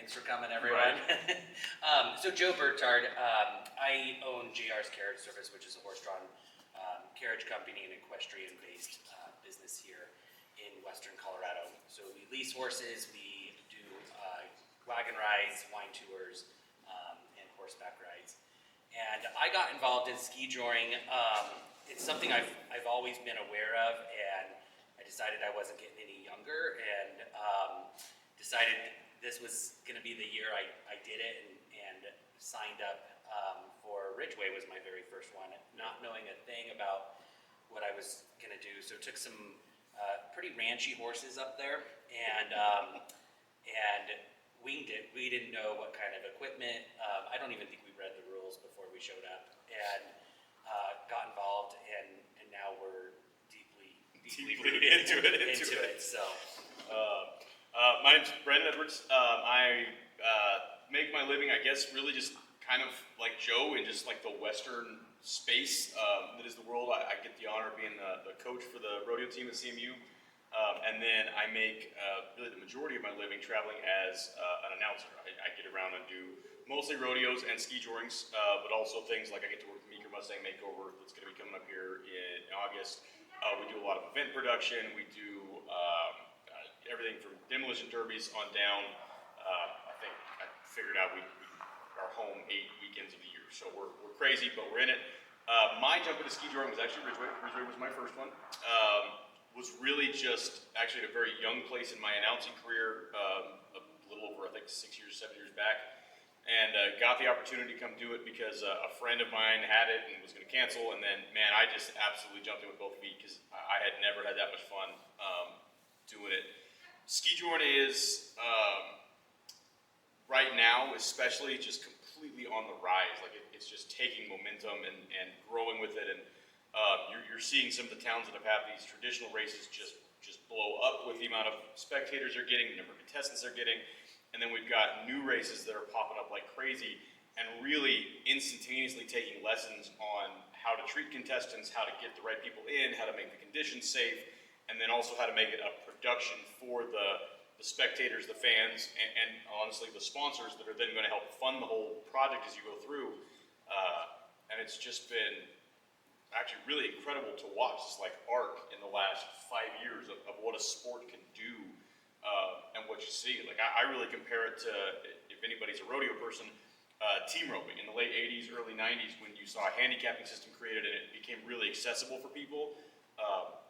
Thanks for coming, everyone. Right. So Joe Burtard, I own JR's Carriage Service, which is a horse-drawn carriage company and equestrian-based business here in Western Colorado. So we lease horses, we do wagon rides, wine tours, and horseback rides. And I got involved in skijoring. It's something I've always been aware of, and I decided I wasn't getting any younger, and decided this was going to be the year I did it, and signed up for Ridgeway. Was my very first one, not knowing a thing about what I was going to do. So took some pretty ranchy horses up there, and winged it. We didn't know what kind of equipment. I don't even think we read the rules before we showed up, and got involved, and now we're deeply into it. So. My name's Branden. I make my living, I guess, really just kind of like Joe in just like the Western space that is the world. I get the honor of being the coach for the rodeo team at CMU, and then I make really the majority of my living traveling as an announcer. I get around and do mostly rodeos and skijorings, but also things like I get to work the Mustang makeover that's going to be coming up here in August. We do a lot of event production. We do everything from demolition derbies on down. I think I figured out we are home 8 weekends of the year, so we're crazy, but we're in it. My jump into skijoring was actually Ridgeway. Ridgeway was my first one. Was really just actually at a very young place in my announcing career, a little over I think 7 years back, and got the opportunity to come do it because a friend of mine had it and was going to cancel, and then man, I just absolutely jumped in with both feet because I had never had that much fun doing it. Skijoring is, right now, especially, just completely on the rise. Like it's just taking momentum and growing with it. And you're seeing some of the towns that have had these traditional races just blow up with the amount of spectators they're getting, the number of contestants they're getting. And then we've got new races that are popping up like crazy and really instantaneously taking lessons on how to treat contestants, how to get the right people in, how to make the conditions safe, and then also how to make it a production for the spectators, the fans, and honestly the sponsors that are then going to help fund the whole project as you go through. And it's just been actually really incredible to watch this like arc in the last 5 years of what a sport can do and what you see. Like I really compare it to, if anybody's a rodeo person, team roping in the late 80s, early 90s when you saw a handicapping system created and it became really accessible for people.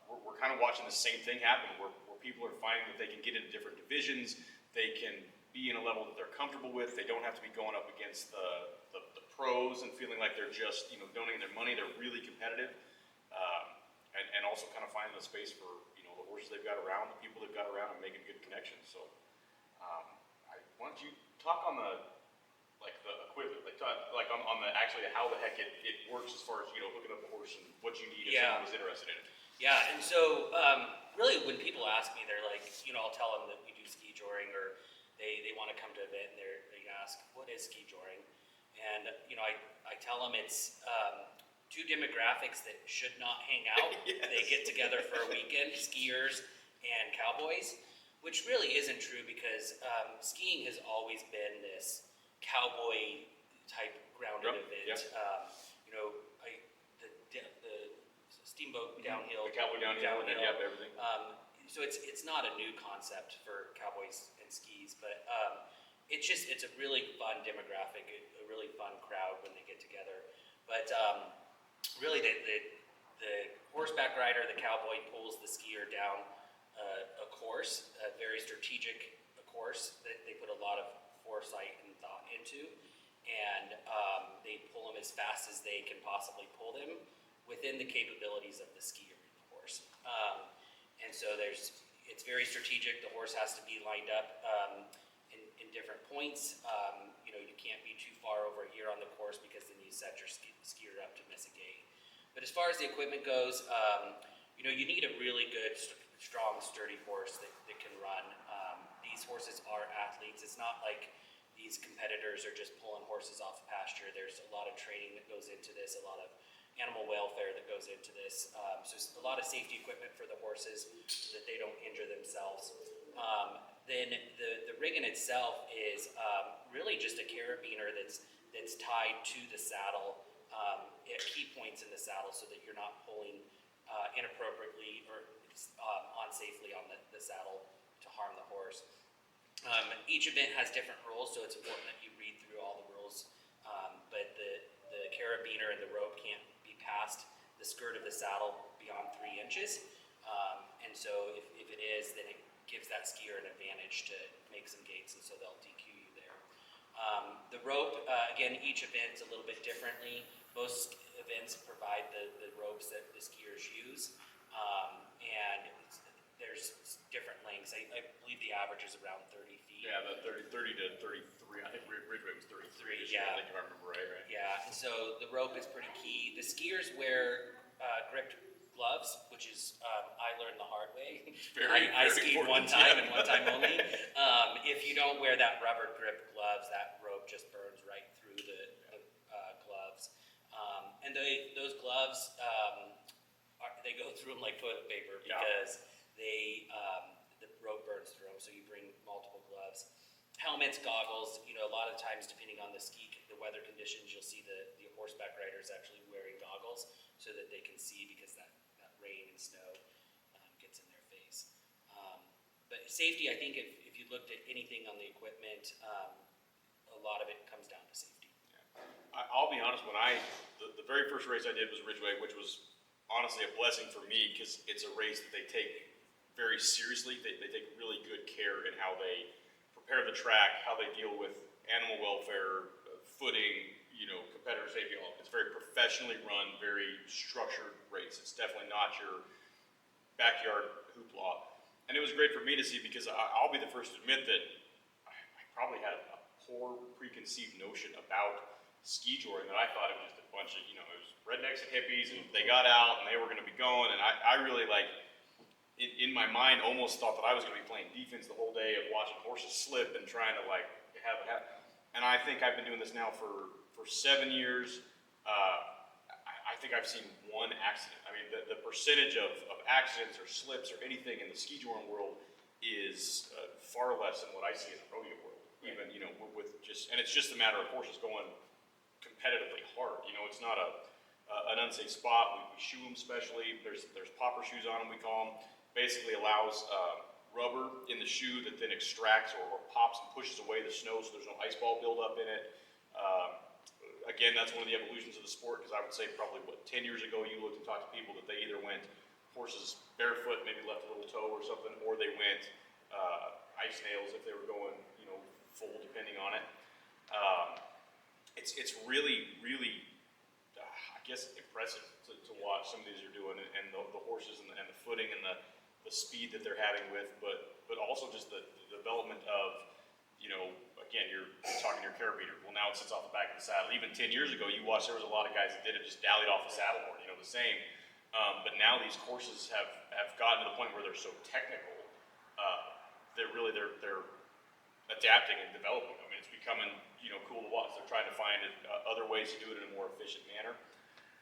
We're kind of watching the same thing happen where people are finding that they can get into different divisions, they can be in a level that they're comfortable with, they don't have to be going up against the pros and feeling like they're just donating their money, they're really competitive, and also kind of finding the space for the horses they've got around, the people they've got around, and making good connections. So why don't you talk on the equipment, on the actually how the heck it works as far as hooking up a horse and what you need if someone is interested in it. Yeah, and so really when people ask me, they're like, I'll tell them that we do skijoring, or they want to come to an event and they ask, what is skijoring? And I tell them it's two demographics that should not hang out. Yes. They get together for a weekend, skiers and cowboys, which really isn't true because skiing has always been this cowboy type grounded event. Yep. The steamboat downhill, the cowboy downhill, and then everything. So it's not a new concept for cowboys and skis, but it's a really fun demographic, a really fun crowd when they get together. But really, the horseback rider, the cowboy, pulls the skier down a course, a very strategic course that they put a lot of foresight and thought into, and they pull them as fast as they can possibly pull them within the capabilities of the skier and the horse. And so it's very strategic. The horse has to be lined up in different points. You can't be too far over here on the course because then you set your skier up to miss a gate. But as far as the equipment goes, you need a really good, strong, sturdy horse that can run. These horses are athletes. It's not like these competitors are just pulling horses off the pasture. There's a lot of training that goes into this, a lot of animal welfare that goes into this. So a lot of safety equipment for the horses so that they don't injure themselves. Then the rig in itself is really just a carabiner that's tied to the saddle at key points in the saddle so that you're not pulling inappropriately or unsafely on the saddle to harm the horse. Each event has different rules, so it's important that you read through all the rules. But the carabiner and the rope can't be past the skirt of the saddle beyond 3 inches. And so if it is, then it gives that skier an advantage to make some gates, and so they'll DQ you there. The rope, again, each event's a little bit differently. Most events provide the ropes that the skiers use, and there's different lengths. I believe the average is around 30 feet. Yeah, the 30 to 33. I think Ridgeway was 33. Yeah. I think if I remember right. Yeah, and so the rope is pretty key. The skiers wear gripped gloves, which is, I learned the hard way. I skied one time and one time only. If you don't wear that rubber grip gloves, that rope just burns right through the gloves. And those gloves, they go through them like toilet paper because the rope burns through them, so you bring multiple gloves. Helmets, goggles, a lot of times depending on the weather conditions, you'll see the horseback riders actually wearing goggles so that they can see because that rain and snow gets in their face. But safety, I think if you looked at anything on the equipment, a lot of it comes down to safety. I'll be honest, the very first race I did was Ridgeway, which was honestly a blessing for me because it's a race that they take very seriously. They take really good care in how they prepare the track, how they deal with animal welfare, footing, competitor safety. It's very professionally run, very structured race. It's definitely not your backyard hoopla. And it was great for me to see because I'll be the first to admit that I probably had a poor preconceived notion about Skijoring, that I thought it was just a bunch of, it was rednecks and hippies, and they got out and they were going to be going, and I really in my mind almost thought that I was going to be playing defense the whole day of watching horses slip and trying to have it happen. And I think I've been doing this now for 7 years. I think I've seen one accident. I mean, the percentage of accidents or slips or anything in the skijoring world is far less than what I see in the rodeo world. Even, with just, and it's just a matter of horses going competitively hard. It's not an unsafe spot. We shoe them specially. There's popper shoes on them, we call them. Basically allows rubber in the shoe that then extracts or pops and pushes away the snow so there's no ice ball buildup in it. Again, that's one of the evolutions of the sport because I would say probably, 10 years ago you looked and talked to people that they either went horses barefoot, maybe left a little toe or something, or they went ice nails if they were going, full depending on it. It's really, really, I guess, impressive to watch some of these are doing and the horses and the footing and the speed that they're having but also just the development of, again, you're talking your carabiner. Well, now it sits off the back of the saddle. Even 10 years ago, you watched, there was a lot of guys that did it, just dallied off the saddleboard, the same. But now these courses have gotten to the point where they're so technical, they're adapting and developing. I mean, it's becoming, cool to watch. They're trying to find other ways to do it in a more efficient manner.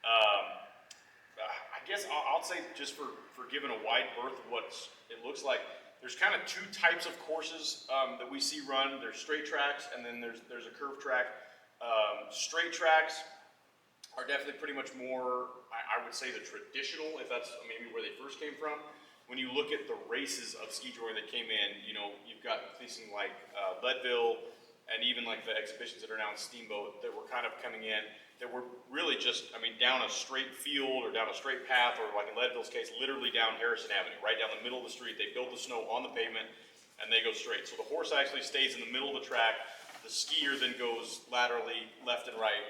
I guess I'll say, just for giving a wide berth of what it looks like, there's kind of 2 types of courses that we see run. There's straight tracks, and then there's a curved track. Straight tracks are definitely pretty much more, I would say, the traditional, if that's maybe where they first came from. When you look at the races of skijoring that came in, you've got things like Leadville, and even like the exhibitions that are now in Steamboat that were kind of coming in, that were really just, down a straight field or down a straight path, or like in Leadville's case, literally down Harrison Avenue, right down the middle of the street. They build the snow on the pavement and they go straight. So the horse actually stays in the middle of the track. The skier then goes laterally left and right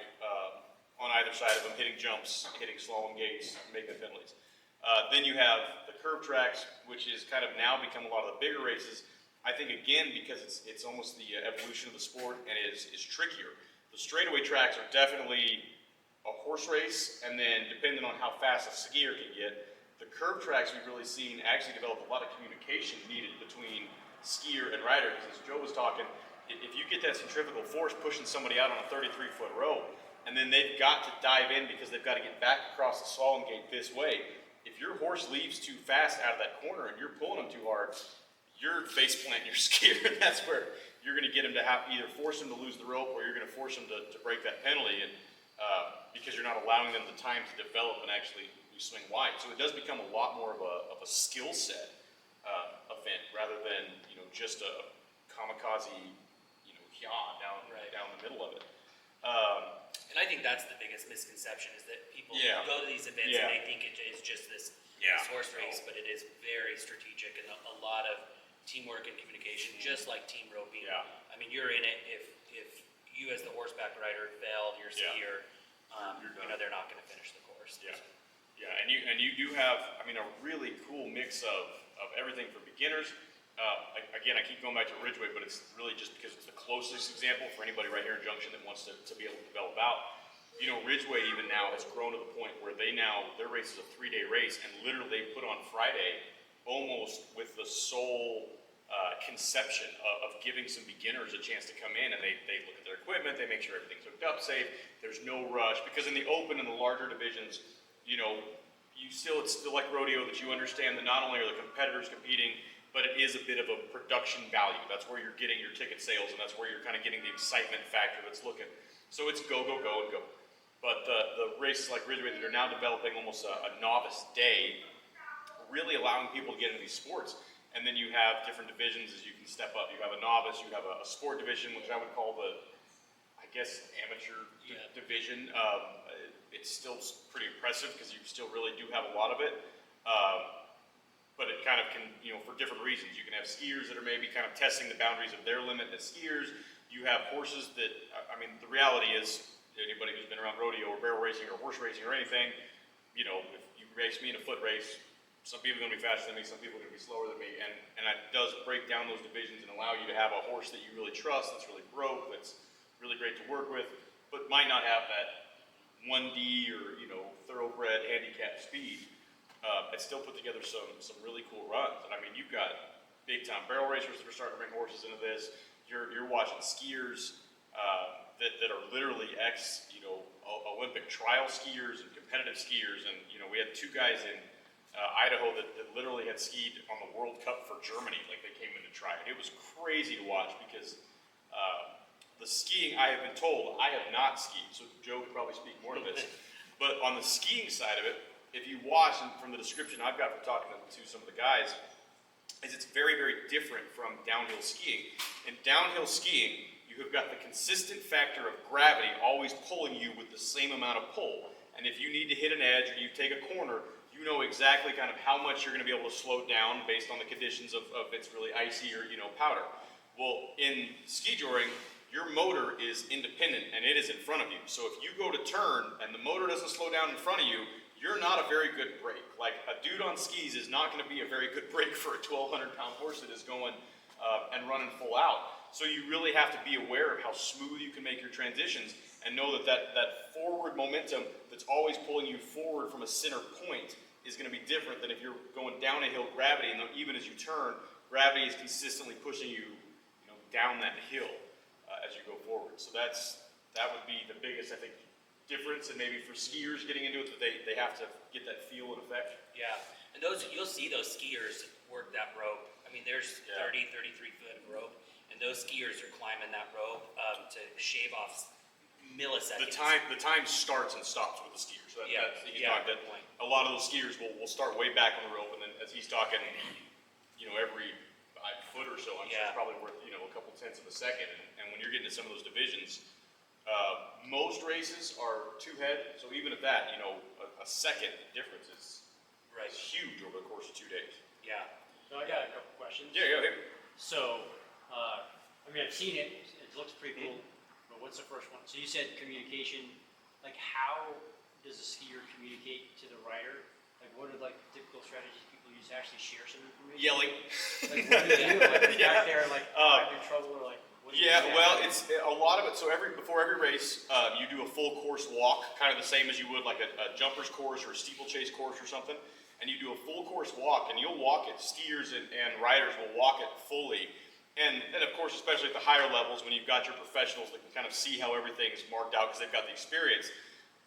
on either side of them, hitting jumps, hitting slalom gates, making penalties. Then you have the curved tracks, which is kind of now become a lot of the bigger races. I think, again, because it's almost the evolution of the sport and is trickier. The straightaway tracks are definitely a horse race, and then depending on how fast a skier can get, the curved tracks we've really seen actually develop a lot of communication needed between skier and rider. Because as Joe was talking, if you get that centrifugal force pushing somebody out on a 33-foot rope, and then they've got to dive in because they've got to get back across the slalom gate this way, if your horse leaves too fast out of that corner and you're pulling them too hard, you're face planting your skier, and that's where you're going to get him to have either force him to lose the rope or you're going to force him to break that penalty, and because you're not allowing them the time to develop and actually swing wide. So it does become a lot more of a skill set event rather than just a kamikaze down the middle of it. And I think that's the biggest misconception is that people go to these events Yeah. and they think it is just this horse race, but it is very strategic and a lot of teamwork and communication, just like team roping. Yeah. I mean, you're in it if you as the horseback rider fail your skier, they're not going to finish the course. Yeah. Yeah, and you do have, a really cool mix of everything for beginners. Again, I keep going back to Ridgeway, but it's really just because it's the closest example for anybody right here in Junction that wants to be able to develop out. Ridgeway even now has grown to the point where their race is a 3-day race, and literally they put on Friday almost with the sole conception of giving some beginners a chance to come in, and they look at their equipment, they make sure everything's hooked up safe, there's no rush, because in the open and the larger divisions, it's still like rodeo that you understand that not only are the competitors competing, but it is a bit of a production value. That's where you're getting your ticket sales, and that's where you're kind of getting the excitement factor that's looking. So it's go, go, go, and go. But the races like Ridgeway that are now developing almost a novice day, really allowing people to get into these sports. And then you have different divisions as you can step up. You have a novice, you have a sport division, which I would call amateur division. It's still pretty impressive because you still really do have a lot of it. But it kind of can, for different reasons. You can have skiers that are maybe kind of testing the boundaries of their limit as skiers. You have horses that, the reality is, anybody who's been around rodeo or barrel racing or horse racing or anything, if you race me in a foot race, some people are going to be faster than me, some people are going to be slower than me, and it does break down those divisions and allow you to have a horse that you really trust, that's really broke, that's really great to work with, but might not have that 1D or, thoroughbred handicap speed. And still put together some really cool runs. And you've got big time barrel racers that are starting to bring horses into this. You're watching skiers that are literally Olympic trial skiers and competitive skiers. And we had 2 guys in Idaho that literally had skied on the World Cup for Germany, like they came in to try it. It was crazy to watch because the skiing, I have been told, I have not skied, so Joe could probably speak more to this. But on the skiing side of it, if you watch, and from the description I've got from talking to some of the guys, is it's very, very different from downhill skiing. In downhill skiing, you have got the consistent factor of gravity always pulling you with the same amount of pull. And if you need to hit an edge or you take a corner, you know exactly kind of how much you're going to be able to slow down based on the conditions of it's really icy or, powder. Well, in Skijoring, your motor is independent and it is in front of you. So if you go to turn and the motor doesn't slow down in front of you, you're not a very good brake. Like a dude on skis is not going to be a very good brake for a 1,200-pound horse that is going and running full out. So you really have to be aware of how smooth you can make your transitions and know that forward momentum that's always pulling you forward from a center point is going to be different than if you're going down a hill gravity, and even as you turn, gravity is consistently pushing you, down that hill as you go forward. So that would be the biggest, I think, difference, and maybe for skiers getting into it, that they have to get that feel and effect. Yeah, and you'll see those skiers work that rope. There's 30, 33 foot of rope, and those skiers are climbing that rope to shave off milliseconds. The time starts and stops with the skiers. Good point. A lot of those skiers will start way back on the rope, and then as he's talking, every foot or so, I'm sure it's probably worth a couple tenths of a second. And when you're getting to some of those divisions, most races are 2 head, so even at that, a second difference is huge over the course of 2 days. Yeah. So I got a couple questions. Yeah. So, I've seen it. It looks pretty cool. But what's the first one? So you said communication. Like, how does a skier communicate to the rider? Like, what are typical strategies people use to actually share some information? Yelling. Like, what do you do? Like, back there, I'm in trouble, or what do you do? Well, it's a lot of it. So before every race, you do a full course walk, kind of the same as you would like a jumper's course or a steeplechase course or something. And you do a full course walk, and you'll walk it. Skiers and riders will walk it fully. And of course, especially at the higher levels, when you've got your professionals that can kind of see how everything's marked out because they've got the experience,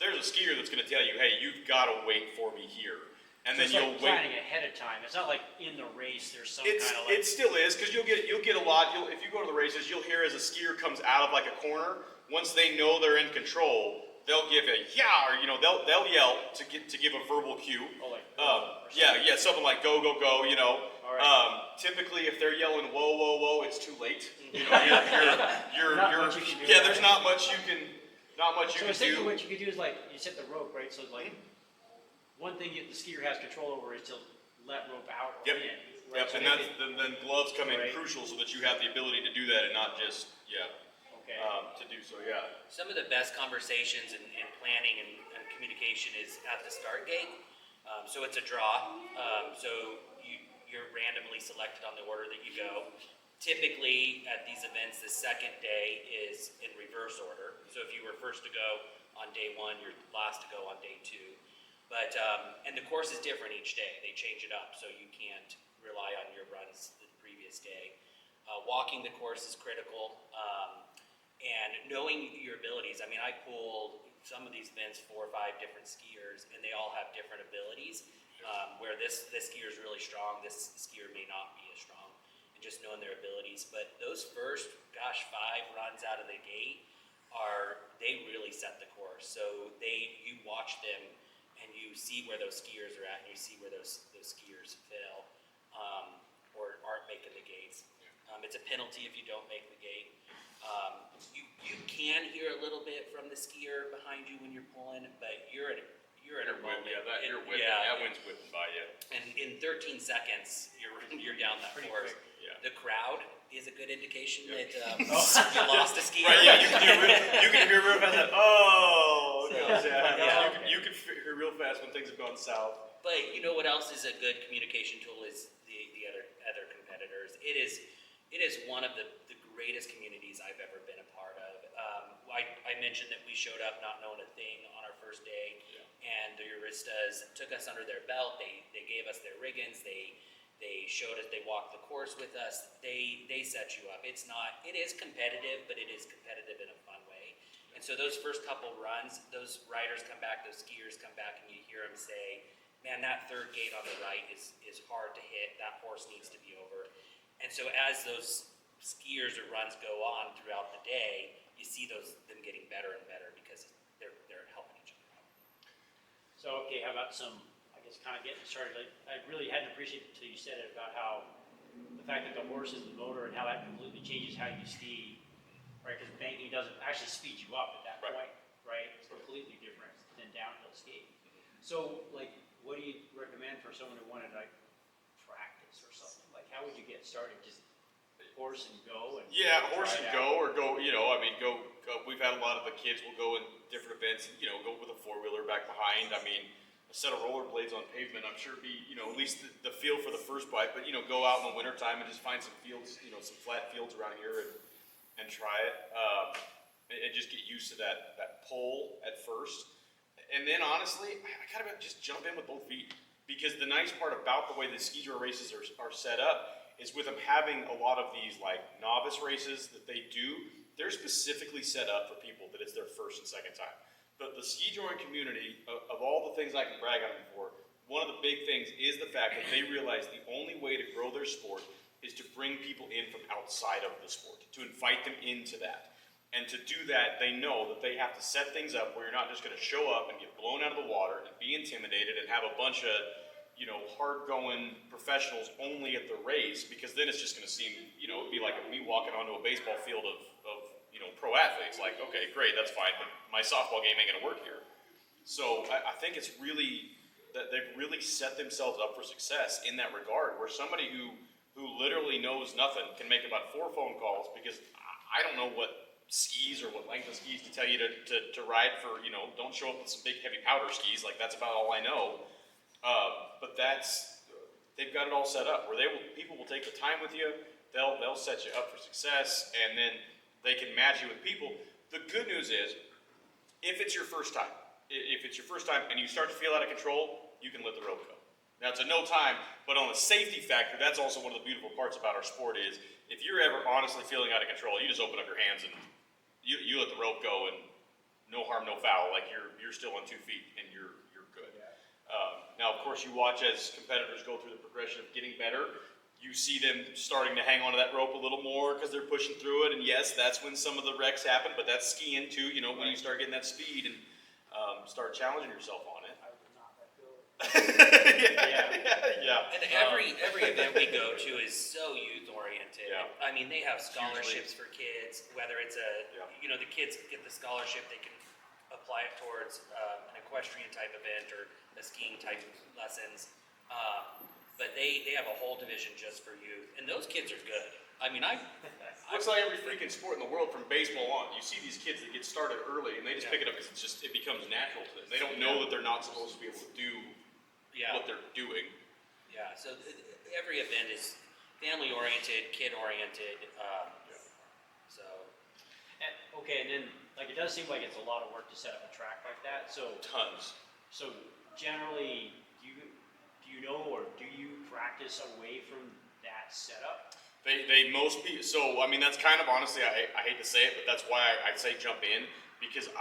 there's a skier that's going to tell you, hey, you've got to wait for me here. and So then it's you'll like wait. planning ahead of time. It's not like in the race there's some It kind of like. still is, because you'll get a lot. If you go to the races, you'll hear as a skier comes out of like a corner. Once they know they're in control, they'll give a yeah, or they'll yell to give a verbal cue. Oh, like. Yeah, something like go go go. All right. Typically, if they're yelling whoa whoa whoa, it's too late. Not much you can do. Yeah, there's not much you can So I was thinking do. what you could do is like you set the rope, right? So like one thing the skier has control over is to let rope out or Yep. in. Right? Yep, So and then gloves come in Right. crucial so that you have the ability to do that and not just okay. to do so. Yeah. Some of the best conversations and planning and communication is at the start gate. So it's a draw. So you're randomly selected on the order that you go. Typically at these events, the second day is in reverse order. So if you were first to go on day one, you're last to go on day two. But and the course is different each day. They change it up, so you can't rely on your runs the previous day. Walking the course is critical, and knowing your abilities. I mean, I pulled some of these events 4 or 5 different skiers, and they all have different abilities. Where this skier is really strong, this skier may not be as strong, and just knowing their abilities. But those first, 5 runs out of the gate they really set the course. So you watch them. And you see where those skiers are at, and you see where those skiers fail or aren't making the gates. It's a penalty if you don't make the gate. You can hear a little bit from the skier behind you when you're pulling, but you're in a moment. You're whipping. That wind's whipping by you. And in 13 seconds, you're down that Pretty course. quick. Yeah. The crowd is a good indication that you Oh. lost a skier. Right, yeah, you can hear real fast that, oh, So, yeah. You can hear real fast when things have gone south. But you know what else is a good communication tool is the other competitors. It is one of the greatest communities I've ever been a part of. I mentioned that we showed up not knowing a thing on our first day, and the Euristas took us under their belt. They gave us their riggins. They showed us. They walked the course with us. They set you up. It is competitive, but it is competitive in a fun way. And so those first couple runs, those riders come back, those skiers come back, and you hear them say, man, that third gate on the right is hard to hit. That horse needs to be over. And so as those skiers or runs go on throughout the day, you see them getting better and better because they're helping each other out. So okay, how about some? I guess kind of getting started. I really hadn't appreciated it until you said it about how the fact that the horse is the motor and how that completely changes how you ski. Right, because banking doesn't actually speed you up at that point, right? It's completely different than downhill skiing. So, like, what do you recommend for someone who wanted to like practice or something? Like, how would you get started? Just horse and go? And Horse try it and go, out? or go. Go. We've had a lot of the kids will go in different events. Go with a 4-wheeler back behind. I mean, a set of rollerblades on pavement, I'm sure be at least the feel for the first bite. But go out in the wintertime and just find some fields, some flat fields around here and try it, and just get used to that pull at first. And then honestly, I kind of just jump in with both feet, because the nice part about the way the Skijoring races are set up is with them having a lot of these like novice races that they do, they're specifically set up for people that it's their first and second time. But the Skijoring community, of all the things I can brag on them for, one of the big things is the fact that they realize the only way to grow their sport is to bring people in from outside of the sport, to invite them into that. And to do that, they know that they have to set things up where you're not just going to show up and get blown out of the water and be intimidated and have a bunch of, hard-going professionals only at the race, because then it's just going to seem, it'd be like me walking onto a baseball field of pro athletes. Like, okay, great, that's fine, but my softball game ain't going to work here. So I think it's really, that they've really set themselves up for success in that regard, where somebody who literally knows nothing can make about 4 phone calls, because I don't know what skis or what length of skis to tell you to ride for, don't show up with some big heavy powder skis, like that's about all I know. But they've got it all set up where people will take the time with you, they'll set you up for success, and then they can match you with people. The good news is, if it's your first time and you start to feel out of control, you can let the rope go. Now, it's a no time, but on the safety factor, that's also one of the beautiful parts about our sport is, if you're ever honestly feeling out of control, you just open up your hands and you let the rope go, and no harm, no foul. Like you're still on 2 feet and you're good. Now, of course, you watch as competitors go through the progression of getting better. You see them starting to hang onto that rope a little more because they're pushing through it. And yes, that's when some of the wrecks happen, but that's skiing too, you know, when you start getting that speed and start challenging yourself on it. I would not let go. Yeah. And every event we go to is so youth oriented. Yeah. I mean, they have scholarships for kids, whether it's you know, the kids get the scholarship, they can apply it towards an equestrian type event or a skiing type lessons. But they have a whole division just for youth, and those kids are good. I mean, Looks like every freaking sport in the world from baseball on. You see these kids that get started early and they just pick it up because it becomes natural to them. They don't know that they're not supposed to be able to do what they're doing. Yeah, so every event is family oriented, kid oriented. So. And then, like, it does seem like it's a lot of work to set up a track like that, so. Tons. So generally, do you know, or do you practice away from that setup? They most people, so I mean, that's kind of honestly, I hate to say it, but that's why I say jump in, because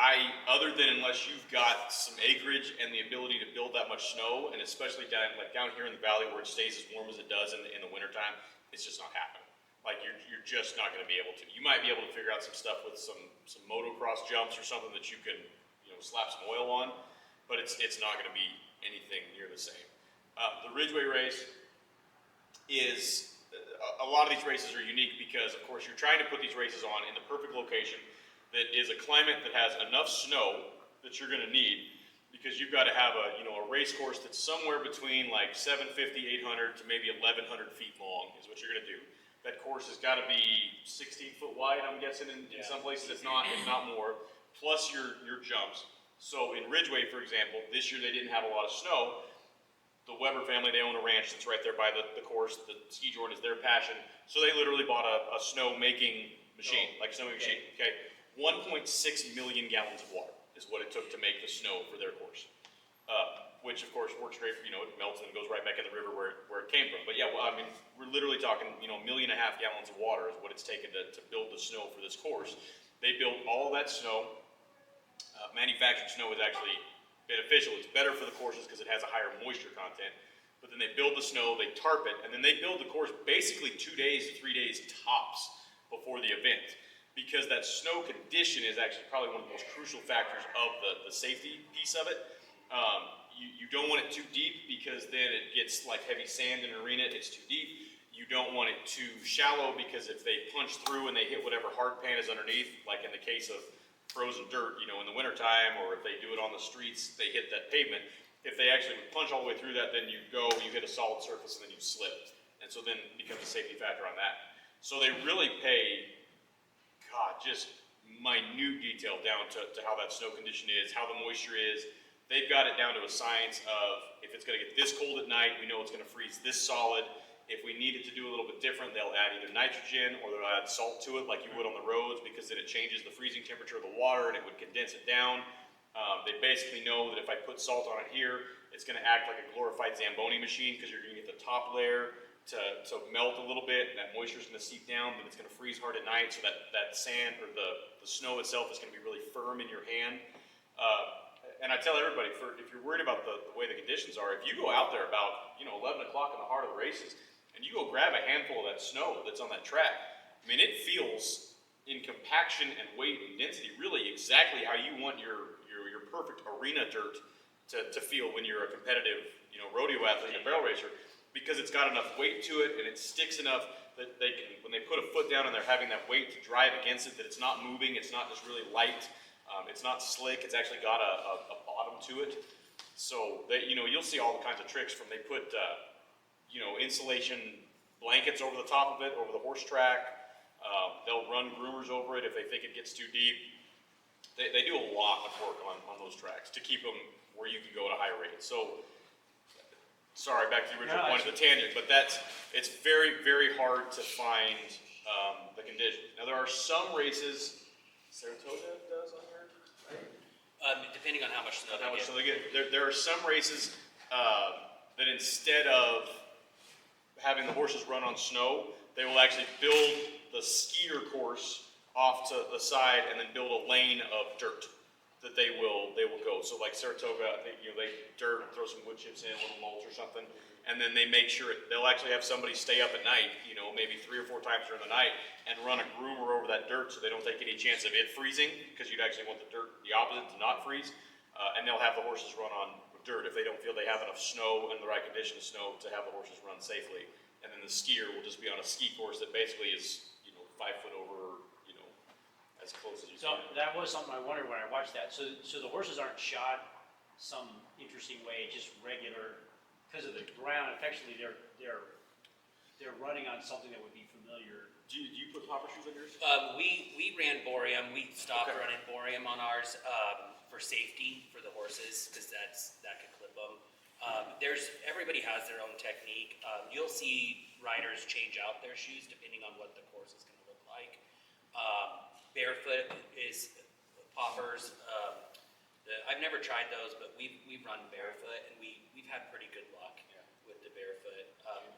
other than unless you've got some acreage and the ability to build that much snow, and especially down here in the valley where it stays as warm as it does in the wintertime, it's just not happening. Like you're just not going to be able to. You might be able to figure out some stuff with some motocross jumps or something that you can, you know, slap some oil on, but it's not going to be anything near the same. The Ridgeway race is, a lot of these races are unique because, of course, you're trying to put these races on in the perfect location that is a climate that has enough snow that you're going to need, because you've got to have a race course that's somewhere between like 750, 800 to maybe 1,100 feet long is what you're going to do. That course has got to be 16 foot wide, I'm guessing, in some places if not more, plus your jumps. So in Ridgeway, for example, this year they didn't have a lot of snow. The Weber family, they own a ranch that's right there by the course. The Skijoring is their passion. So they literally bought a snow-making machine, machine, okay? 1.6 million gallons of water is what it took to make the snow for their course. Which, of course, works great, it melts and goes right back in the river where it came from. But yeah, well, I mean, we're literally talking, 1.5 million gallons of water is what it's taken to build the snow for this course. They built all that snow. Manufactured snow is actually beneficial. It's better for the courses because it has a higher moisture content. But then they build the snow, they tarp it, and then they build the course basically 2 days to 3 days tops before the event. Because that snow condition is actually probably one of the most crucial factors of the safety piece of it. You don't want it too deep because then it gets like heavy sand in an arena, it's too deep. You don't want it too shallow because if they punch through and they hit whatever hard pan is underneath, like in the case of frozen dirt, in the wintertime, or if they do it on the streets, they hit that pavement. If they actually punch all the way through that, then you hit a solid surface and then you slip. And so then it becomes a safety factor on that. So they really pay, just minute detail down to how that snow condition is, how the moisture is. They've got it down to a science of if it's going to get this cold at night, we know it's going to freeze this solid. If we need it to do a little bit different, they'll add either nitrogen or they'll add salt to it like you would on the roads, because then it changes the freezing temperature of the water and it would condense it down. They basically know that if I put salt on it here, it's going to act like a glorified Zamboni machine because you're going to get the top layer to melt a little bit, and that moisture is going to seep down, then it's going to freeze hard at night, so that sand or the snow itself is going to be really firm in your hand. And I tell everybody, if you're worried about the way the conditions are, if you go out there about 11 o'clock in the heart of the races, and you go grab a handful of that snow that's on that track, I mean, it feels in compaction and weight and density really exactly how you want your perfect arena dirt to feel when you're a competitive rodeo athlete and a barrel racer, because it's got enough weight to it and it sticks enough that they can, when they put a foot down and they're having that weight to drive against it, that it's not moving, it's not just really light. It's not slick, it's actually got a bottom to it. So you'll see all kinds of tricks from they put insulation blankets over the top of it, over the horse track. They'll run groomers over it if they think it gets too deep. They do a lot of work on those tracks to keep them where you can go at a high rate. So, sorry, back to the original point of the tangent, but it's very, very hard to find the conditions. Now there are some races, Saratoga does on here? Depending on how much snow they get. There are some races that instead of having the horses run on snow, they will actually build the skier course off to the side and then build a lane of dirt. that they will go. So like Saratoga, they dirt, throw some wood chips in, a little mulch or something, and then they make sure they'll actually have somebody stay up at night, maybe 3 or 4 times during the night, and run a groomer over that dirt so they don't take any chance of it freezing, because you'd actually want the dirt the opposite to not freeze. And they'll have the horses run on dirt if they don't feel they have enough snow and the right condition of snow to have the horses run safely. And then the skier will just be on a ski course that basically is 5 foot over, as close as you So can. that was something I wondered when I watched that. So the horses aren't shod some interesting way, just regular, because of the ground. Effectively, they're running on something that would be familiar. Do you put popper shoes on yours? We ran boreum. We stopped Okay. running boreum on ours for safety for the horses, because that could clip them. Everybody has their own technique. You'll see riders change out their shoes depending on what the course is going to look like. Barefoot is poppers. I've never tried those, but we've run barefoot, and we've had pretty good luck with the barefoot.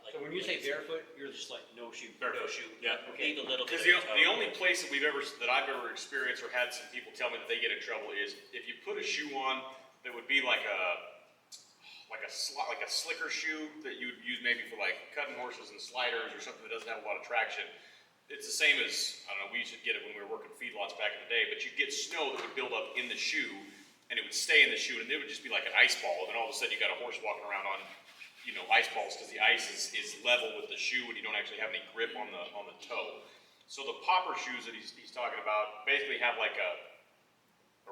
So when you say barefoot, you're just like no shoe. Barefoot. No shoe. Yeah. Leave a little bit. Because of the toe. only place that I've ever experienced or had some people tell me that they get in trouble is if you put a shoe on that would be like a slicker shoe that you would use maybe for like cutting horses and sliders or something that doesn't have a lot of traction. It's the same as, I don't know, we used to get it when we were working feedlots back in the day, but you'd get snow that would build up in the shoe, and it would stay in the shoe, and it would just be like an ice ball, and then all of a sudden you got a horse walking around on, ice balls, because the ice is level with the shoe, and you don't actually have any grip on the toe. So the popper shoes that he's talking about basically have like a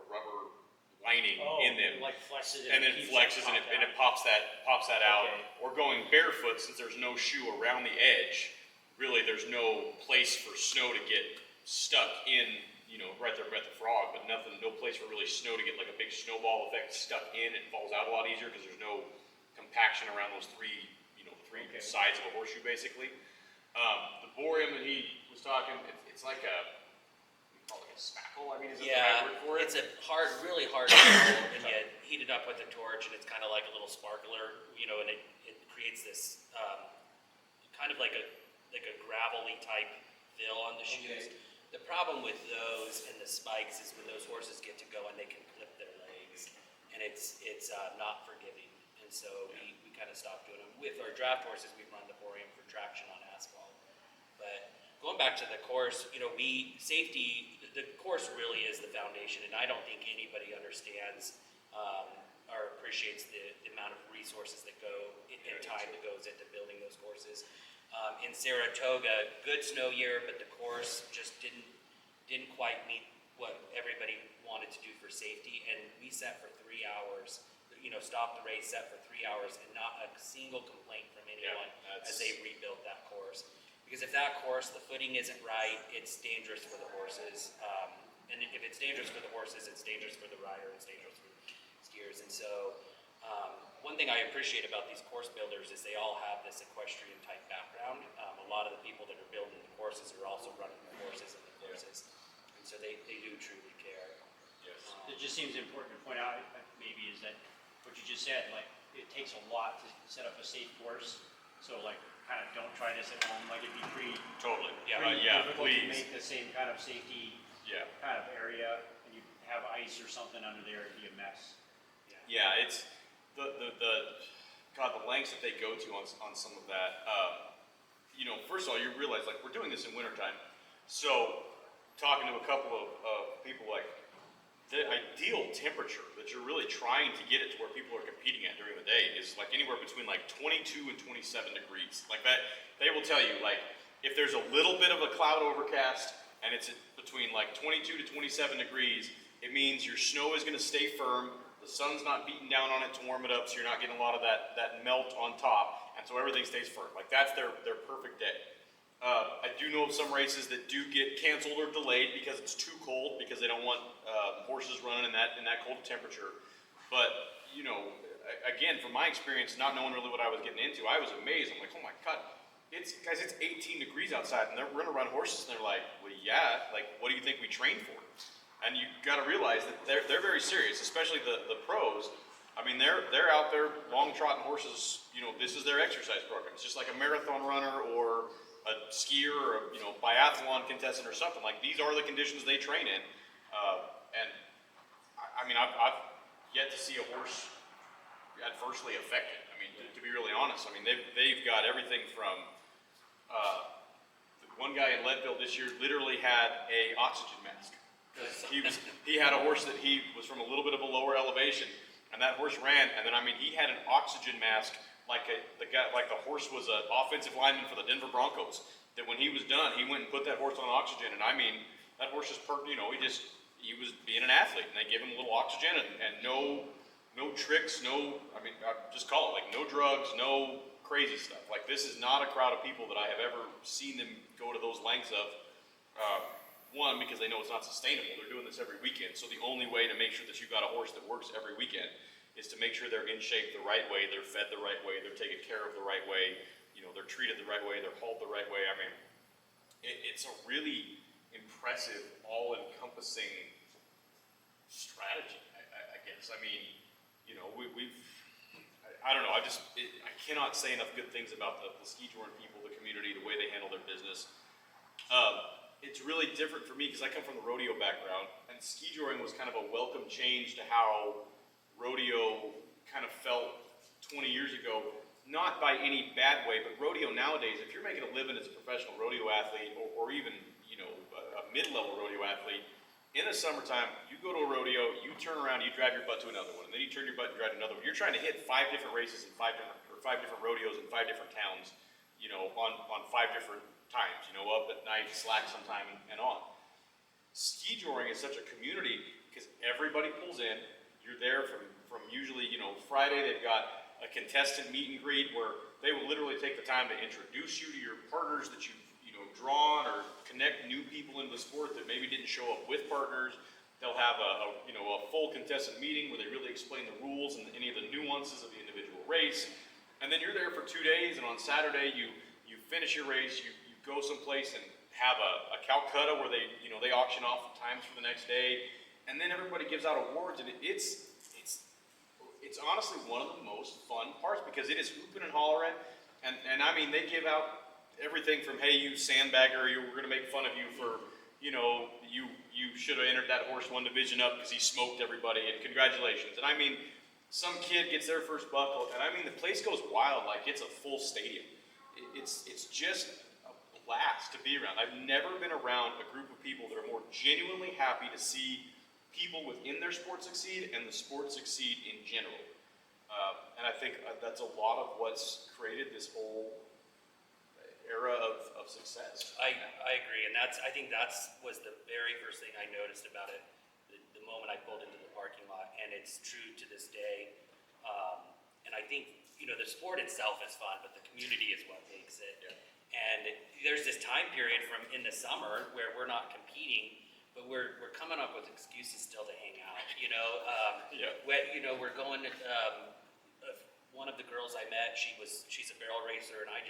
rubber lining in them. Like flexes And then keeps flexes that and it pop pops that out. Okay. Or going barefoot, since there's no shoe around the edge, really there's no place for snow to get stuck in, right there at the frog, but no place for really snow to get like a big snowball effect stuck in. It falls out a lot easier because there's no compaction around those three sides of a horseshoe basically. The boreum that he was talking, it's like call it a spackle, I mean, is that the right word for it? It's a really hard metal, and you heat it up with a torch, and it's kind of like a little sparkler, and it creates this kind of like a gravelly type fill on the shoes. Okay. The problem with those and the spikes is when those horses get to go and they can clip their legs, and it's not forgiving. And so we kind of stopped doing them. With our draft horses, we run the boreum for traction on asphalt. But going back to the course, the course really is the foundation, and I don't think anybody understands or appreciates the amount of resources that go and time that goes into building those courses. In Saratoga, good snow year, but the course just didn't quite meet what everybody wanted to do for safety, and we set for 3 hours. Stopped the race, set for 3 hours, and not a single complaint from anyone as they rebuilt that course. Because if that course, the footing isn't right, it's dangerous for the horses. And if it's dangerous for the horses, it's dangerous for the rider, it's dangerous for skiers. And so, one thing I appreciate about these course builders is they all have this equestrian type background. A lot of the people that are building the courses are also running the horses and the courses. And so they do truly care. Yes. It just seems important to point out, maybe, is that what you just said, like, it takes a lot to set up a safe course. So, like, kind of don't try this at home. Like, it'd be pretty Totally. difficult to Please. make the same kind of safety kind of area, and you have ice or something under there, it'd be a mess. Yeah, it's the lengths that they go to on some of that. First of all, you realize like we're doing this in wintertime. So talking to a couple of people, like the ideal temperature that you're really trying to get it to where people are competing at during the day is like anywhere between like 22 and 27 degrees. Like that, they will tell you like if there's a little bit of a cloud overcast and it's between like 22 to 27 degrees, it means your snow is going to stay firm. The sun's not beating down on it to warm it up, so you're not getting a lot of that melt on top, and so everything stays firm. Like that's their perfect day. I do know of some races that do get canceled or delayed because it's too cold, because they don't want horses running in that cold temperature. But again, from my experience, not knowing really what I was getting into, I was amazed. I'm like, oh my god, it's 18 degrees outside, and we're gonna run horses, and they're like, well, yeah, like what do you think we train for? And you got to realize that they're very serious, especially the pros. I mean, they're out there long trotting horses. This is their exercise program. It's just like a marathon runner or a skier or a biathlon contestant or something. Like these are the conditions they train in. And I mean, I've yet to see a horse adversely affected. I mean, to be really honest, I mean, they've got everything from, the one guy in Leadville this year literally had a oxygen mask. He had a horse that he was from a little bit of a lower elevation, and that horse ran, and then, I mean, he had an oxygen mask like the horse was an offensive lineman for the Denver Broncos, that when he was done, he went and put that horse on oxygen, and I mean, that horse just he was being an athlete, and they gave him a little oxygen, and no tricks, I mean, I just call it, like, no drugs, no crazy stuff. Like, this is not a crowd of people that I have ever seen them go to those lengths of. One, because they know it's not sustainable. They're doing this every weekend, so the only way to make sure that you've got a horse that works every weekend is to make sure they're in shape the right way, they're fed the right way, they're taken care of the right way, they're treated the right way, they're hauled the right way. I mean, it's a really impressive, all-encompassing strategy, I guess. I mean, I don't know, I cannot say enough good things about the Skijoring people, the community, the way they handle their business. It's really different for me because I come from the rodeo background, and Skijoring was kind of a welcome change to how rodeo kind of felt 20 years ago. Not by any bad way, but rodeo nowadays, if you're making a living as a professional rodeo athlete, or even a mid-level rodeo athlete, in the summertime, you go to a rodeo, you turn around, you drive your butt to another one, and then you turn your butt and drive to another one. You're trying to hit 5 different races in 5 different rodeos in 5 different towns, on 5 different times, up at night, slack sometime, and on. Skijoring is such a community because everybody pulls in. You're there from usually, Friday they've got a contestant meet and greet where they will literally take the time to introduce you to your partners that you've drawn, or connect new people into the sport that maybe didn't show up with partners. They'll have a full contestant meeting where they really explain the rules and any of the nuances of the individual race. And then you're there for 2 days, and on Saturday you finish your race, you go someplace and have a Calcutta where they auction off times for the next day, and then everybody gives out awards, and it's honestly one of the most fun parts because it is hooping and hollering, and I mean, they give out everything from, hey, you sandbagger, we're going to make fun of you for, you should have entered that horse 1 division up because he smoked everybody, and congratulations. And I mean, some kid gets their first buckle, and I mean, the place goes wild like it's a full stadium. It's just a blast to be around. I've never been around a group of people that are more genuinely happy to see people within their sport succeed and the sport succeed in general. And I think that's a lot of what's created this whole era of success. I agree, and I think was the very first thing I noticed about it the moment I pulled into the parking lot, and it's true to this day. And I think the sport itself is fun, but the community is what makes it. Yeah. And there's this time period from in the summer where we're not competing, but we're coming up with excuses still to hang out. We're going to. One of the girls I met, she's a barrel racer, and I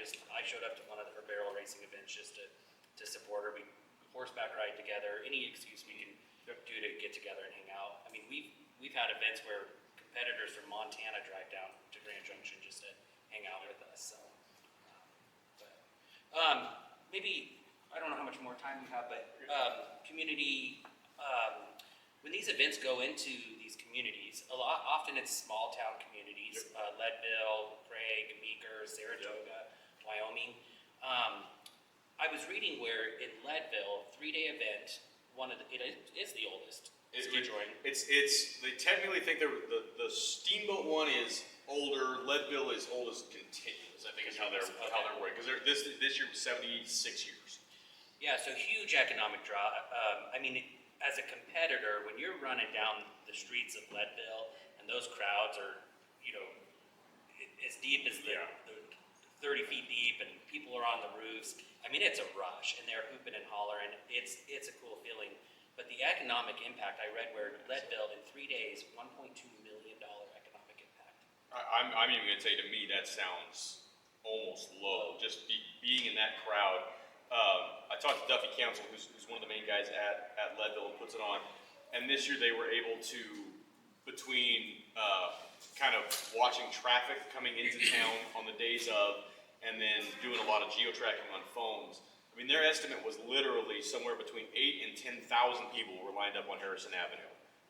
showed up to one of her barrel racing events just to support her. We horseback ride together, any excuse we can do to get together and hang out. I mean, we've had events where competitors from Montana drive down to Grand Junction just to hang out with us. So, maybe I don't know how much more time we have, but community. When these events go into these communities, often it's small town communities, Leadville, Craig, Meeker, Saratoga, Wyoming. I was reading where in Leadville, 3-day event, it is the oldest Skijoring. They technically think the Steamboat one is older. Leadville is oldest continuous, I think is how they're working, because this year was 76 years. Yeah, so huge economic draw. I mean, as a competitor, when you're running down the streets of Leadville and those crowds are, as deep as the 30 feet deep, and people are on the roofs, I mean, it's a rush, and they're hooping and hollering. It's a cool feeling. But the economic impact, I read where Leadville in 3 days, $1.2 million economic impact. I'm even going to say, to me, that sounds almost low, just being in that crowd. I talked to Duffy Council, who's one of the main guys at Leadville and puts it on, and this year they were able to, between kind of watching traffic coming into town on the days of, and then doing a lot of geo-tracking on phones, I mean, their estimate was literally somewhere between 8,000 and 10,000 people were lined up on Harrison Avenue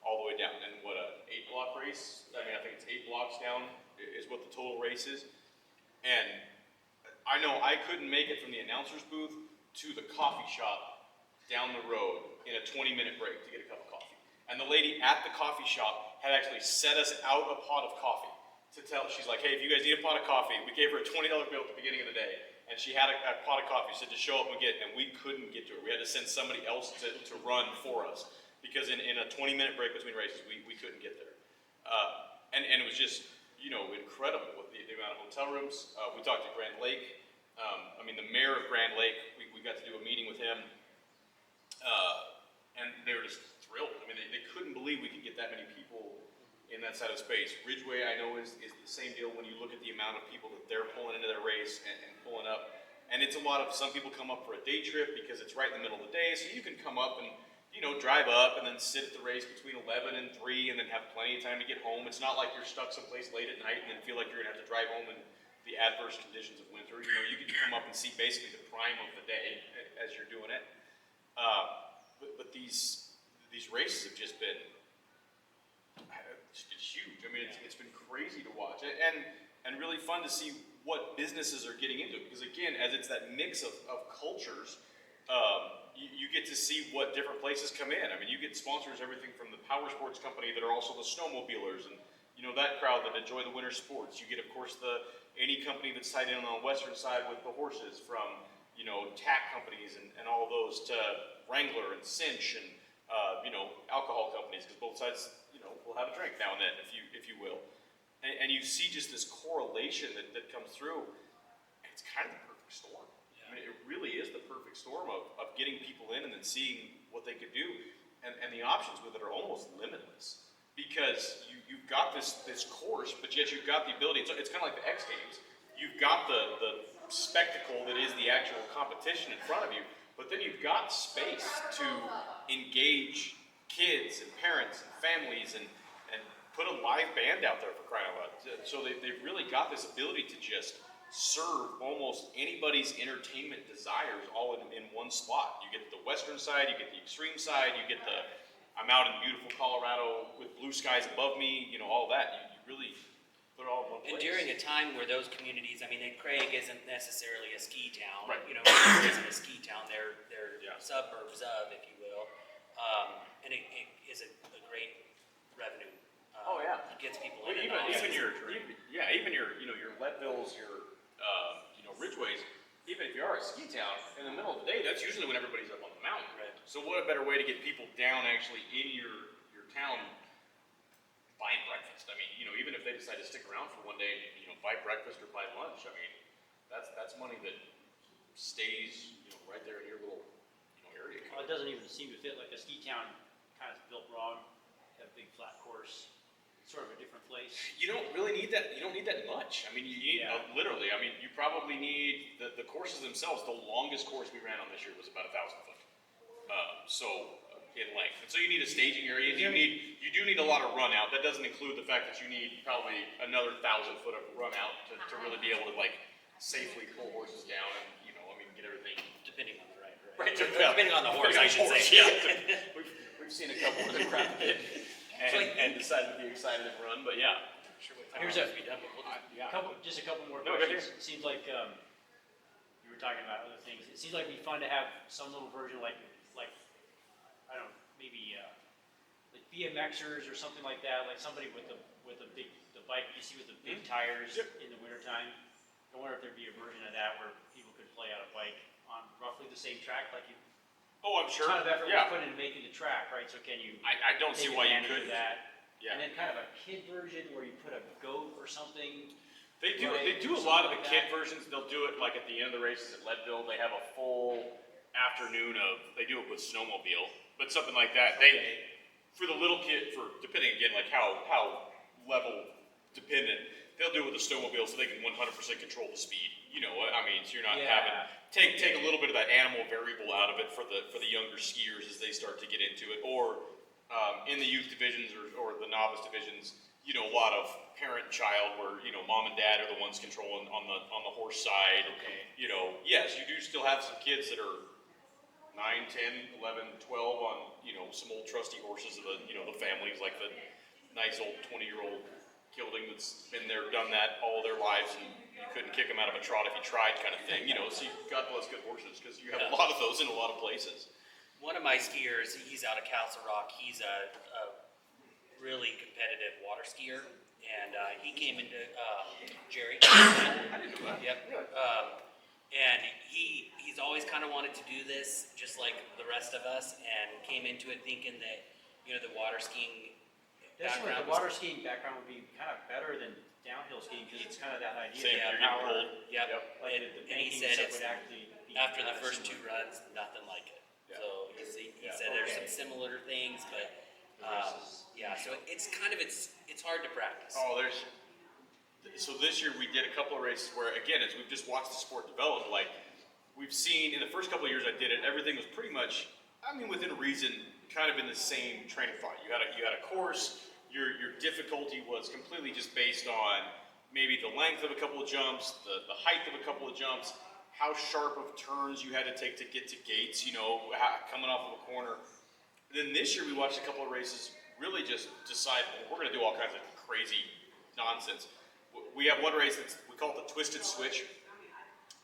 all the way down. And what, an 8-block race? I mean, I think it's 8 blocks down is what the total race is. And I know I couldn't make it from the announcer's booth to the coffee shop down the road in a 20-minute break to get a cup of coffee. And the lady at the coffee shop had actually set us out a pot of coffee to tell, she's like, hey, if you guys need a pot of coffee, we gave her a $20 bill at the beginning of the day, and she had a pot of coffee, said to show up and get, and we couldn't get to her. We had to send somebody else to run for us, because in a 20-minute break between races, we couldn't get there. And it was just, incredible with the amount of hotel rooms. We talked to Grand Lake. I mean, the mayor of Grand Lake, we got to do a meeting with him, and they were just thrilled. I mean, they couldn't believe we could get that many people in that side of space. Ridgeway, I know, is the same deal when you look at the amount of people that they're pulling into their race and pulling up. And it's a lot of, some people come up for a day trip because it's right in the middle of the day, so you can come up and, drive up and then sit at the race between 11 and 3 and then have plenty of time to get home. It's not like you're stuck someplace late at night and then feel like you're gonna have to drive home in the adverse conditions of winter. You can come up and see basically the prime of the day as you're doing it. But these races have just been huge. I mean, it's been crazy to watch, and really fun to see what businesses are getting into it. Because again, as it's that mix of cultures, you get to see what different places come in. I mean, you get sponsors, everything from the power sports company that are also the snowmobilers, and that crowd that enjoy the winter sports. You get, of course, any company that's tied in on the western side with the horses, from tack companies and all those, to Wrangler and Cinch and alcohol companies, because both sides will have a drink now and then, if you will. And you see just this correlation that comes through. It's kind of the perfect storm. I mean, it really is the perfect storm of getting people in and then seeing what they could do. And the options with it are almost limitless, because you've got this course, but yet you've got the ability. It's kind of like the X Games. You've got the spectacle that is the actual competition in front of you, but then you've got space to engage kids and parents and families and put a live band out there, for crying out loud. So they've really got this ability to just serve almost anybody's entertainment desires all in one spot. You get the western side, you get the extreme side, you get I'm out in beautiful Colorado with blue skies above me, all that. You really put it all in one place. And during a time where those communities, Craig isn't necessarily a ski town. Right. Craig isn't a ski town. They're suburbs of, if you will. And it is a great revenue. Oh yeah. It gets people Well, in. even your Leadvilles, your Ridgeways. Even if you are a ski town, in the middle of the day, that's usually when everybody's up on the mountain. Right. So what a better way to get people down actually in your town buying breakfast. I mean, even if they decide to stick around for one day, buy breakfast or buy lunch. I mean, that's money that stays, right there in your little, area. Well, it doesn't even seem to fit like a ski town, kind of built wrong, that big flat course, sort of a different place. You don't really need that. You don't need that much. I mean, you need literally. I mean, you probably need the courses themselves. The longest course we ran on this year was about 1,000 foot. In length, and so you need a staging area. You do need a lot of run out. That doesn't include the fact that you need probably another 1,000 foot of run out to really be able to safely pull horses down and get everything. Depending on the rider. Right. Depending on the horse, I should say. Yeah. We've seen a couple of them crap it and decided to be excited and run, but yeah. Here's a Yeah. just a couple more No, go ahead. questions. It seems like you were talking about other things. It seems like it'd be fun to have some little version like I don't know, maybe like BMXers or something like that, like somebody with the bike you see with the big tires in the wintertime. I wonder if there'd be a version of that where people could play on a bike on roughly the same track, like you. Oh, I'm sure. A ton of effort Yeah. was put into making the track, right? So can you? I don't see take why you advantage of couldn't. that. Yeah. And then kind of a kid version where you put a goat or something. They do. Right, They do a something lot of like the kid that. versions. They'll do it like at the end of the races at Leadville. They have a full afternoon of. They do it with snowmobile, but something like that. For the little kid, depending again like how level dependent, they'll do it with a snowmobile so they can 100% control the speed. I mean, so you're not having take a little bit of that animal variable out of it for the younger skiers as they start to get into it, or in the youth divisions or the novice divisions. A lot of parent-child where, mom and dad are the ones controlling on the horse side. Okay. Yes, you do still have some kids that are 9, 10, 11, 12 on, some old trusty horses of the, the families, like the nice old 20-year-old gelding that's been there, done that all their lives, and you couldn't kick them out of a trot if you tried, kind of thing. So God bless good horses, because you have a lot of those in a lot of places. One of my skiers, he's out of Castle Rock. He's a really competitive water skier, and he came into Jerry. I didn't know that. Yep. Yeah. And he's always kind of wanted to do this, just like the rest of us, and came into it thinking that the water skiing That's background. the water skiing background would be kind of better than downhill skiing, because it's kind of that idea. Same, of you're getting power, pulled. Yep. like And, the and he banking said stuff it's would actually be after the kinda first similar. 2 runs, nothing like it. Yeah. So he Yeah. said there's Okay. some similar things, but The races. yeah. So it's kind of it's hard to practice. Oh, so this year we did a couple of races where, again, as we've just watched the sport develop, like we've seen in the first couple of years I did it, everything was pretty much, within reason, kind of in the same train of thought. You had a course, your difficulty was completely just based on maybe the length of a couple of jumps, the height of a couple of jumps, how sharp of turns you had to take to get to gates, coming off of a corner. Then this year we watched a couple of races really just decide, well, we're going to do all kinds of crazy nonsense. We have one race we call it the twisted switch.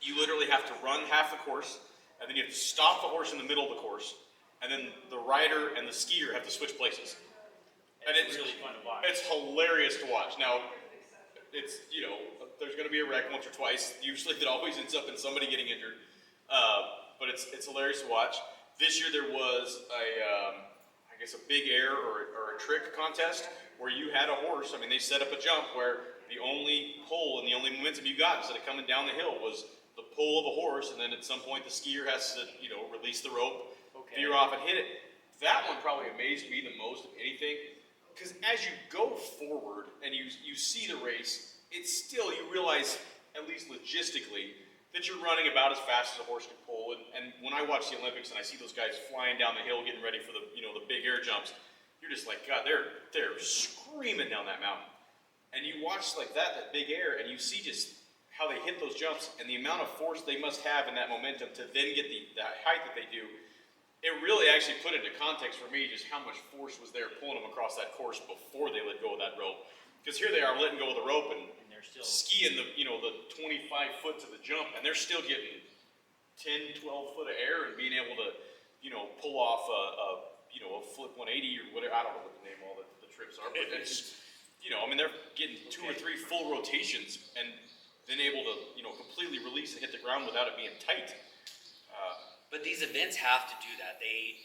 You literally have to run half the course, and then you have to stop the horse in the middle of the course, and then the rider and the skier have to switch places. And It's really fun to watch. It's hilarious to watch. Now, it's, there's going to be a wreck once or twice. Usually it always ends up in somebody getting injured. But it's hilarious to watch. This year there was a big air or a trick contest where you had a horse. They set up a jump where the only pull and the only momentum you got instead of coming down the hill was the pull of a horse, and then at some point the skier has to, release the rope, veer off and hit it. That one probably amazed me the most of anything, because as you go forward and you see the race, it's still, you realize, at least logistically, that you're running about as fast as a horse can pull. And when I watch the Olympics and I see those guys flying down the hill getting ready for the big air jumps, you're just like, God, they're screaming down that mountain. And you watch like that big air, and you see just how they hit those jumps and the amount of force they must have in that momentum to then get the height that they do. It really actually put into context for me just how much force was there pulling them across that course before they let go of that rope. Because here they are letting go of the rope and they're still skiing the 25 foot to the jump, and they're still getting 10, 12 foot of air and being able to, pull off a flip 180 or whatever. I don't know what the name of all the trips are, but it's, they're getting 2 or 3 full rotations and then able to, completely release and hit the ground without it being tight. But these events have to do that. They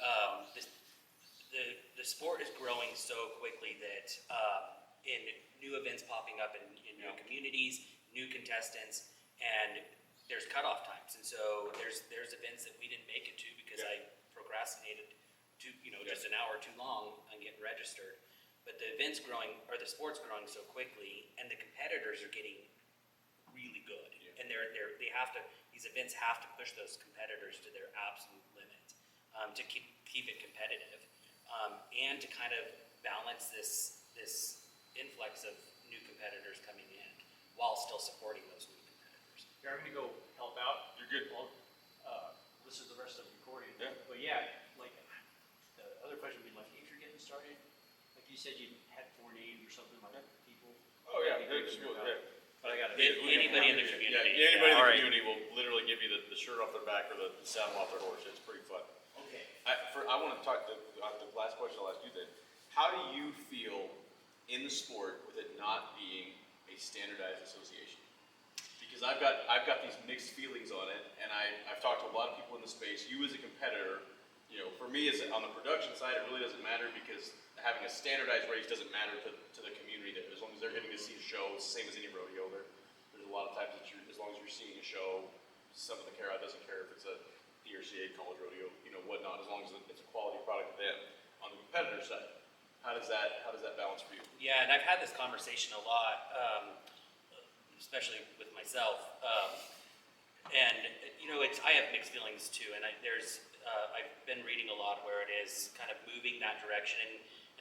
the sport is growing so quickly that in new events popping up in new communities, new contestants, and there's cutoff times. And so there's events that we didn't make it to because I procrastinated to just an hour too long on getting registered. But the event's growing, or the sport's growing so quickly, and the competitors are getting really good. And they have to, these events have to push those competitors to their absolute limit to keep it competitive, and to kind of balance this influx of new competitors coming in while still supporting those new competitors. Here, I'm gonna go help out. You're good. Well, this is the rest of the recording. Yeah. But yeah, like, the other question would be like, if you're getting started, like you said you had 4 names or something like people. Oh yeah, Maybe just figure go it out. ahead. But I gotta. Anybody in the community. Yeah, anybody in the All right. community will literally give you the shirt off their back or the saddle off their horse. It's pretty fun. Okay. I want to talk, the last question I'll ask you then. How do you feel in the sport with it not being a standardized association? Because I've got these mixed feelings on it, and I've talked to a lot of people in the space. You as a competitor, for me as on the production side, it really doesn't matter because having a standardized race doesn't matter to the community there. As long as they're getting to see a show, it's the same as any rodeo. There's a lot of times that as long as you're seeing a show, some of the crowd doesn't care if it's a DRCA college rodeo, whatnot, as long as it's a quality product to them. On the competitor side, how does that balance for you? Yeah, and I've had this conversation a lot, especially with myself. I have mixed feelings too, and I've been reading a lot where it is kind of moving that direction,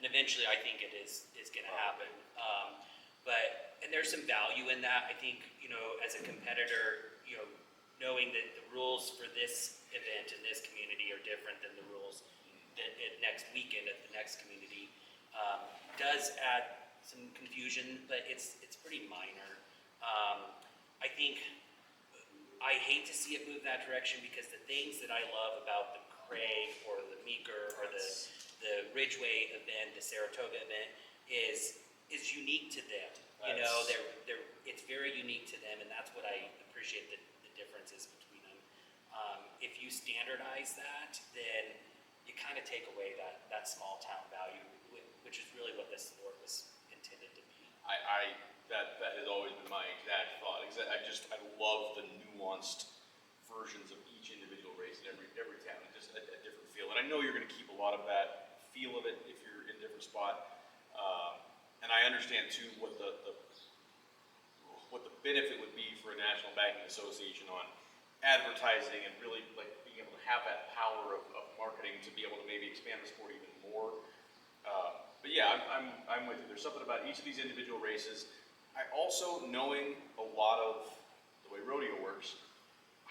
and eventually I think it is going to happen. And there's some value in that. I think, as a competitor, knowing that the rules for this event in this community are different than the rules that next weekend at the next community, does add some confusion, but it's pretty minor. I think I hate to see it move that direction because the things that I love about the Craig or the Meeker or the Ridgeway event, the Saratoga event, is unique to them. You know, it's very unique to them, and that's what I appreciate the differences between them. If you standardize that, then you kind of take away that small town value, which is really what this sport was intended to be. That has always been my exact thought. I love the nuanced versions of each individual race in every town. It's just a different feel. And I know you're going to keep a lot of that feel of it if you're in a different spot. And I understand too what the benefit would be for a National Banking Association on advertising and really like being able to have that power of marketing to be able to maybe expand the sport even more. But yeah, I'm with you. There's something about each of these individual races. I also, knowing a lot of the way rodeo works,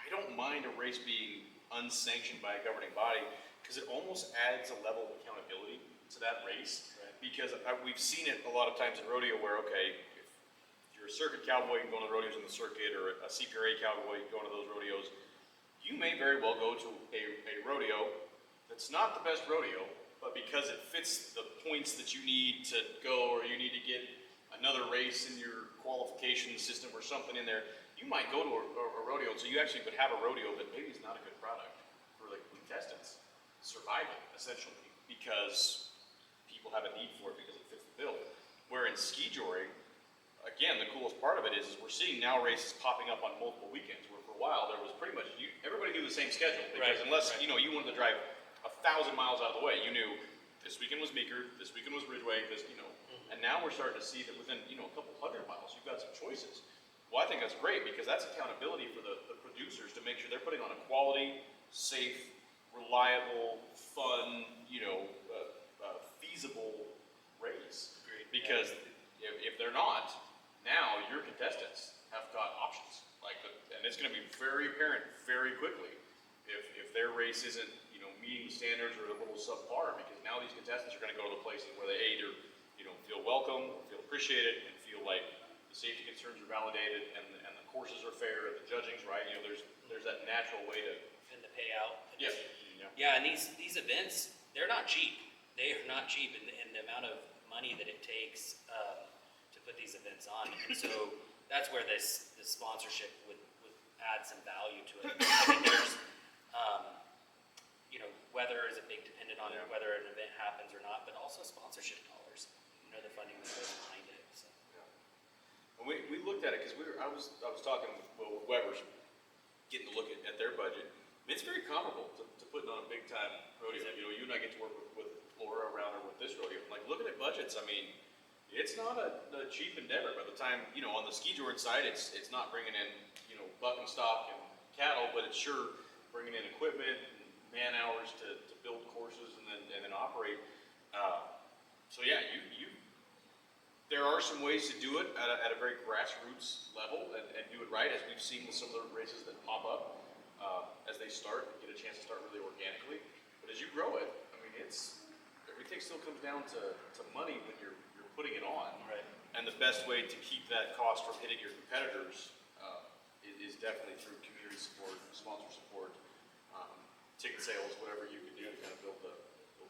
I don't mind a race being unsanctioned by a governing body because it almost adds a level of accountability to that race. Right. Because we've seen it a lot of times in rodeo where, okay, if you're a circuit cowboy and going to the rodeos in the circuit, or a CPRA cowboy going to those rodeos, you may very well go to a rodeo that's not the best rodeo, but because it fits the points that you need to go, or you need to get another race in your qualification system or something in there, you might go to a rodeo, so you actually could have a rodeo that maybe is not a good product for like contestants surviving, essentially, because people have a need for it because it fits the bill. Where in Skijoring, again, the coolest part of it is we're seeing now races popping up on multiple weekends, where for a while there was pretty much, everybody knew the same schedule, because unless, you wanted to drive 1,000 miles out of the way, you knew this weekend was Meeker, this weekend was Ridgeway, and now we're starting to see that within, a couple hundred miles, you've got some choices. Well, I think that's great because that's accountability for the producers to make sure they're putting on a quality, safe, reliable, fun, feasible race. Agreed. Because if they're not, now your contestants have got options. And it's going to be very apparent very quickly if their race isn't, meeting the standards or a little subpar, because now these contestants are going to go to the places where they either, feel welcome, feel appreciated, and feel like the safety concerns are validated and the courses are fair and the judging's right. There's that natural way to. And the payout. Yeah. Yeah, and these events, they're not cheap. They are not cheap in the amount of money that it takes to put these events on. And so that's where this sponsorship would add some value to it. I mean, there's, weather is a big dependent on whether an event happens or not, but also sponsorship dollars. The funding that goes behind it. So. Yeah. And we looked at it because I was talking with Weber's, getting to look at their budget. It's very comparable to putting on a big time rodeo. You and I get to work with Laura around her with this rodeo. Like looking at budgets, I mean, it's not a cheap endeavor. By the time on the Skijoring side, it's not bringing in buck and stock and cattle, but it's sure bringing in equipment and man hours to build courses and then operate. So yeah, there are some ways to do it at a very grassroots level and do it right, as we've seen with some of the races that pop up as they start and get a chance to start really organically. But as you grow it, I mean, everything still comes down to money when you're putting it on. Right. And the best way to keep that cost from hitting your competitors is definitely through community support, sponsor support, ticket sales, whatever you can do to kind of build the.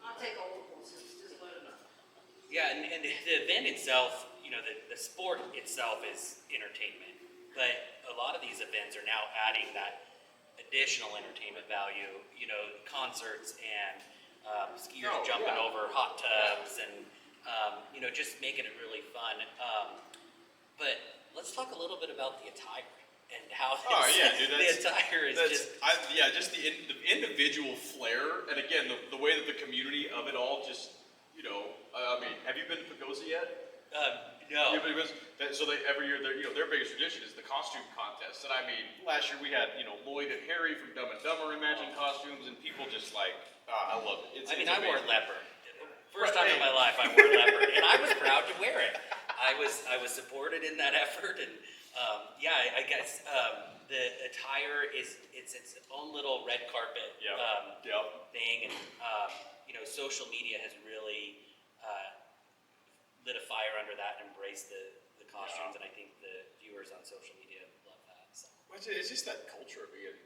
I'll take all the horses, just let it know. Yeah, and the event itself, the sport itself is entertainment, but a lot of these events are now adding that additional entertainment value, concerts and skiers jumping over hot tubs and, just making it really fun. But let's talk a little bit about the attire and how the attire is just the individual flair, and again, the way that the community of it all just, I mean, have you been to Pagosa yet? No. So every year, their biggest tradition is the costume contest. And I mean, last year we had, Lloyd and Harry from Dumb and Dumber imagine costumes, and people just I love it. I wore leopard. First time in my life I wore leopard, and I was proud to wear it. I was supported in that effort, and I guess the attire is, it's its own little red carpet thing, and social media has really lit a fire under that and embraced the costumes, and I think the viewers on social media love that. So. It's just that culture of being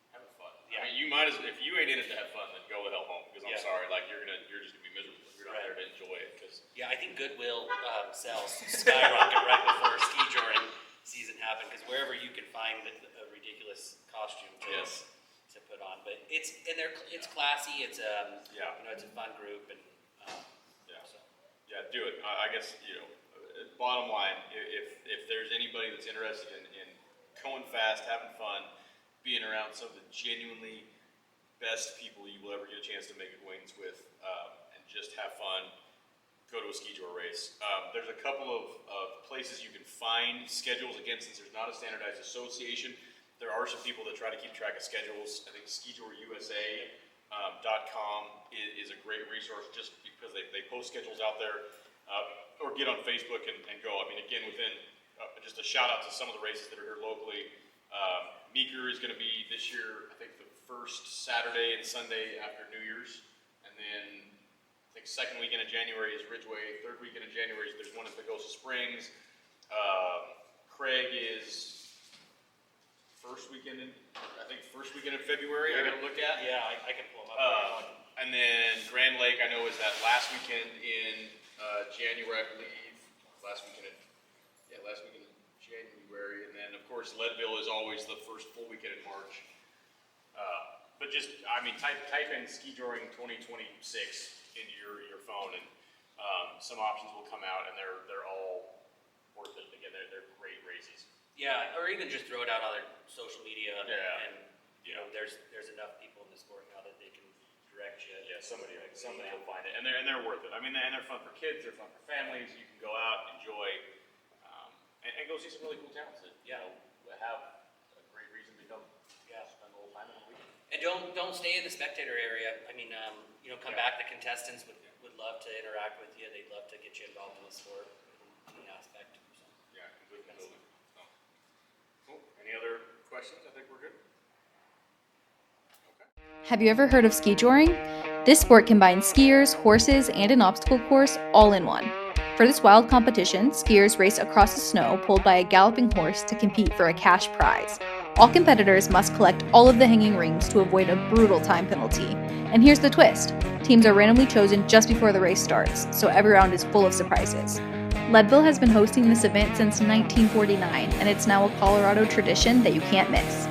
having fun. Yeah. I mean, you might as if you ain't in it to have fun, then go the hell home. Because I'm Yeah. sorry, like you're just gonna be miserable. You're not there to enjoy it. Because Yeah, I think Goodwill sales skyrocket right before Skijoring season happened, because wherever you can find a ridiculous costume to put on, but it's classy. It's it's a fun group, and so. Yeah, do it. I guess bottom line, if there's anybody that's interested in going fast, having fun, being around some of the genuinely best people you will ever get a chance to make acquaintance with, and just have fun, go to a Skijor race. There's a couple of places you can find schedules. Again, since there's not a standardized association, there are some people that try to keep track of schedules. I think Skijorusa.com is a great resource just because they post schedules out there, or get on Facebook and go. I mean, again, within just a shout out to some of the races that are here locally. Meeker is going to be this year, I think, the first Saturday and Sunday after New Year's, and then I think second weekend of January is Ridgeway. Third weekend of January there's one in Pagosa Springs. Craig is first weekend in February. I got to look at. Yeah, I can pull them up. And then Grand Lake, I know, is that last weekend in January, I believe. Last weekend in January, and then of course Leadville is always the first full weekend in March. But just, I mean, type in Skijoring 2026 into your phone, and some options will come out, and they're all worth it. Again, they're great races. Yeah, or even just throw it out on their social media, and there's enough people in the sport now that they can direct you. Yeah, somebody will find it, and they're worth it. I mean, and they're fun for kids, they're fun for families. You can go out, enjoy, and go see some really cool towns that have a great reason to come. Yeah, spend a little time in a week. And don't stay in the spectator area. I mean, come back. The contestants would love to interact with you. They'd love to get you involved in the sport in any aspect. So. Yeah, completely. So. Cool. Any other questions? I think we're good. Okay. Have you ever heard of Skijoring? This sport combines skiers, horses, and an obstacle course all in one. For this wild competition, skiers race across the snow pulled by a galloping horse to compete for a cash prize. All competitors must collect all of the hanging rings to avoid a brutal time penalty. And here's the twist. Teams are randomly chosen just before the race starts, so every round is full of surprises. Leadville has been hosting this event since 1949, and it's now a Colorado tradition that you can't miss.